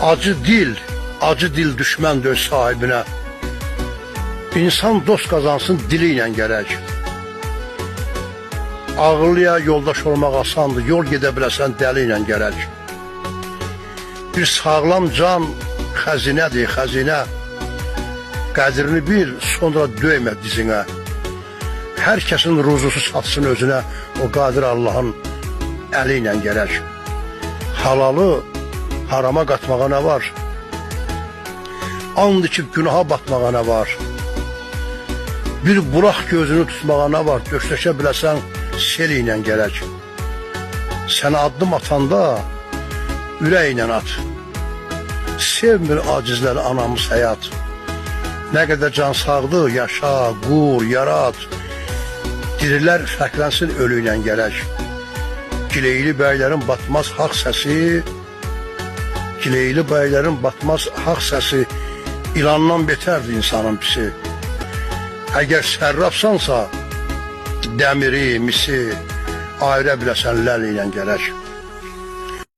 Acı dil düşmən döz sahibinə. İnsan dost qazansın dili ilə gərək. Ağırlıya yoldaş olmaq asandır, yol gedə biləsən dəli ilə gərək. Bir sağlam can xəzinədir, xəzinə. Qədrini bil, sonra döymə dizinə. Hər kəsin ruzusu satsın özünə, o qadir Allahın əli ilə gərək. Halalı harama qatmağa nə var? And içib günaha batmağa nə var? Bir bulaq gözünü tutmağa nə var? Göstəşə biləsən sel ilə gərək. Sənə addım atanda ürəklə at. Sevmir acizlər anamız həyat. Nə qədər can sağdır, yaşa, qur, yarat. Dirilər fərqlənsin ölü ilə gərək. Gileyli bəylərin batmaz haq səsi, Gileyli bəylərin batmaz haq səsi, İlandan betərdir insanın pisi. Əgər sərrafsansa, dəmiri, misi, ayrə biləsən ləl ilə gərək.